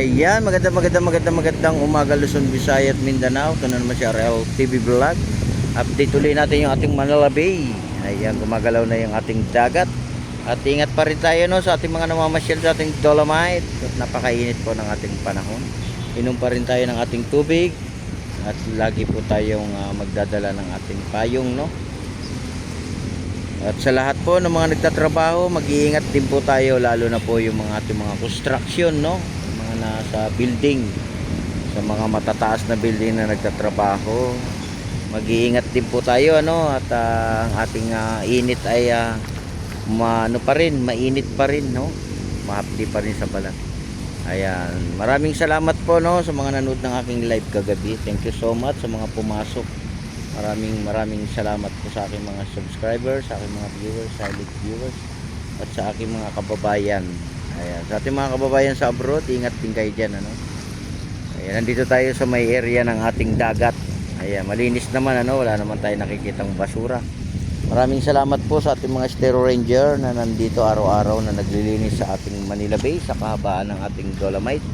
Ayan, magandang umaga Luzon, Visayas at Mindanao. Ito na naman si RL TV Vlog. Update ulit natin yung ating Manila Bay. Ayan, gumagalaw na yung ating dagat. At ingat pa rin tayo no, sa ating mga namamasyal sa ating Dolomite. At napakainit po ng ating panahon. Inom pa rin tayo ng ating tubig. At lagi po tayong magdadala ng ating payong no. At sa lahat po ng mga nagtatrabaho, mag-iingat din po tayo, lalo na po yung mga ating mga construction no, mga nasa building, sa mga matataas na building na nagtatrabaho. Mag-iingat din po tayo ano, at ang ating init ay mainit pa rin no, mahapdi pa rin sa balat. Ayan, maraming salamat po no sa mga nanood ng aking live kagabi. Thank you so much sa mga pumasok. Maraming salamat po sa aking mga subscribers, sa aking mga viewers, silent viewers, at sa aking mga kababayan. Ayan, sa ating mga kababayan sa abroad, ingat din kayo dyan ano. Ayan, nandito tayo sa may area ng ating dagat. Ayan, malinis naman ano, wala naman tayo nakikitang basura. Maraming salamat po sa ating mga Stero Ranger na nandito araw-araw na naglilinis sa ating Manila Bay sa kahabaan ng ating Dolomite.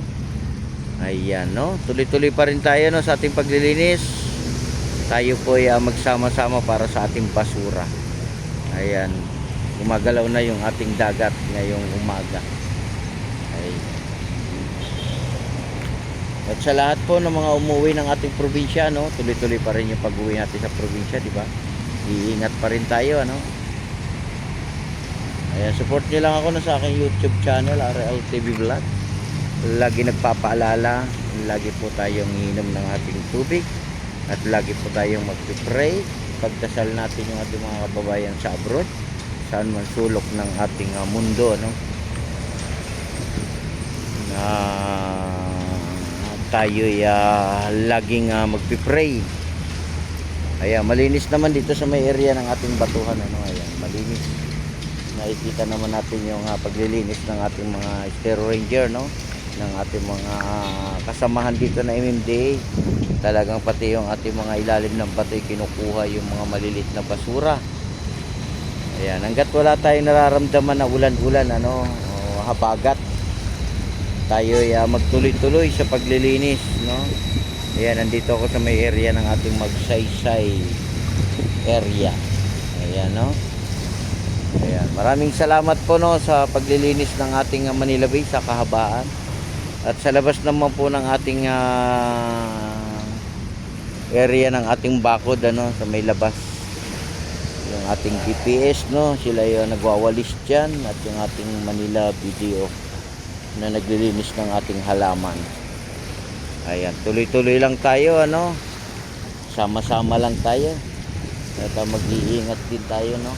Ayan no, tuloy-tuloy pa rin tayo no sa ating paglilinis. Tayo po ay magsama-sama para sa ating basura. Ayan, gumagalaw na yung ating dagat ngayong umaga. Ayan. At sa lahat po ng mga umuwi ng ating probinsya no, tuloy-tuloy pa rin yung pag-uwi natin sa probinsya, di ba? Iingat pa rin tayo ano. Ayan, support niyo lang ako sa aking YouTube channel RL TV Vlog. Lagi nagpapaalala, lagi po tayong iinom ng ating tubig. At lagi po tayong magpipray, pagdasal natin yung ating mga kababayan sa abroad, saan man sulok ng ating mundo no? Tayo'y laging magpipray. Ayan, malinis naman dito sa may area ng ating batuhan ano? Ayan, malinis. Nakikita naman natin yung paglilinis ng ating mga Stero Ranger no? Ng ating mga kasamahan dito na MMDA. Talagang pati yung ating mga ilalim ng batoy kinukuha yung mga malilit na basura. Ayan, hanggat wala tayong nararamdaman na ulan-ulan ano, o habagat, tayo ay magtuloy-tuloy sa paglilinis no. Ayan, nandito ako sa may area ng ating Magsaysay area. Ayan no. Ayan, maraming salamat po no sa paglilinis ng ating Manila Bay sa kahabaan. At sa labas naman po ng ating area ng ating bakod ano, sa may labas yung ating GPS no, sila yung nagwawalis dyan, at yung ating Manila BDO na naglilinis ng ating halaman. Ayan, tuloy-tuloy lang tayo ano, sama-sama lang tayo at mag-iingat din tayo no.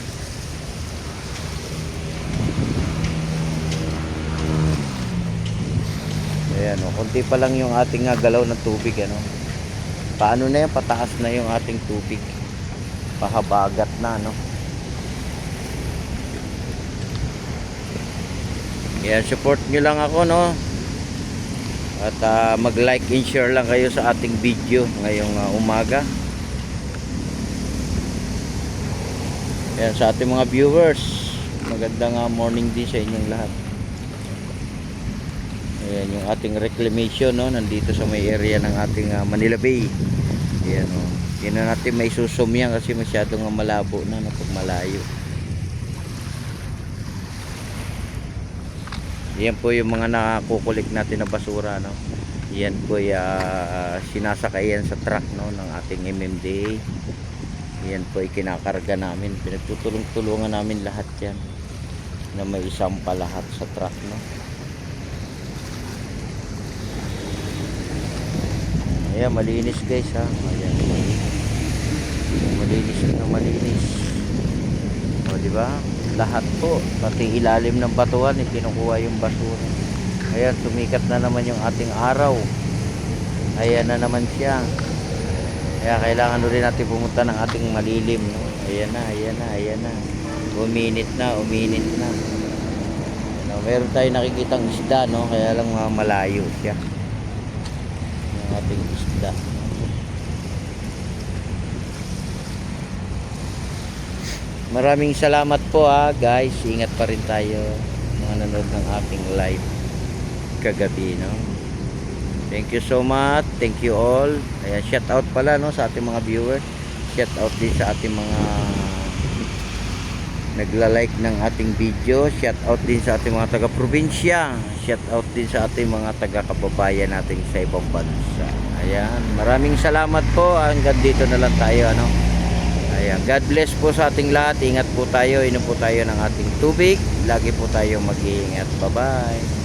Ayan o, konti pa lang yung ating galaw ng tubig ano. Paano na yan, pataas na yung ating tubig, pahabagat na no. Yan, support nyo lang ako no. At mag like and share lang kayo sa ating video ngayong umaga. Yan, sa ating mga viewers, magandang morning din sa inyong lahat. Ayan yung ating reclamation no, nandito sa may area ng ating Manila Bay. Ayan o, hindi na natin may susum yan kasi masyadong malabo na pag malayo. Yan po yung mga nakukulik natin na basura no. Yan po yung sinasakayan sa truck no ng ating MMDA. Yan po ay kinakarga namin, pinagtutulong-tulungan namin lahat yan na may isampa lahat sa truck no. Ayan, malinis guys ha. Ayan, malinis. O diba? Lahat po, pati ilalim ng batuan kinukuha yung basura. Ayan, sumikat na naman yung ating araw. Ayan na naman siya. Kaya kailangan rin natin pumunta ng ating malilim no? Ayan na. Uminit na. Ano, meron tayong nakikitang isda no, kaya lang malayo siya yung ating isda. Maraming salamat po guys. Ingat pa rin tayo mga nanood ng ating live kagabi no. Thank you so much. Thank you all. Ayan, shout out pala no sa ating mga viewers. Shout out din sa ating mga nagla-like ng ating video. Shout out din sa ating mga taga-probinsya. Shout out din sa ating mga taga-kababayan natin sa ibang bansa. Ayan, maraming salamat po. Hanggang dito na lang tayo ano. Ayan, God bless po sa ating lahat. Ingat po tayo, inom po tayo ng ating tubig. Lagi po tayo mag-iingat. Bye-bye.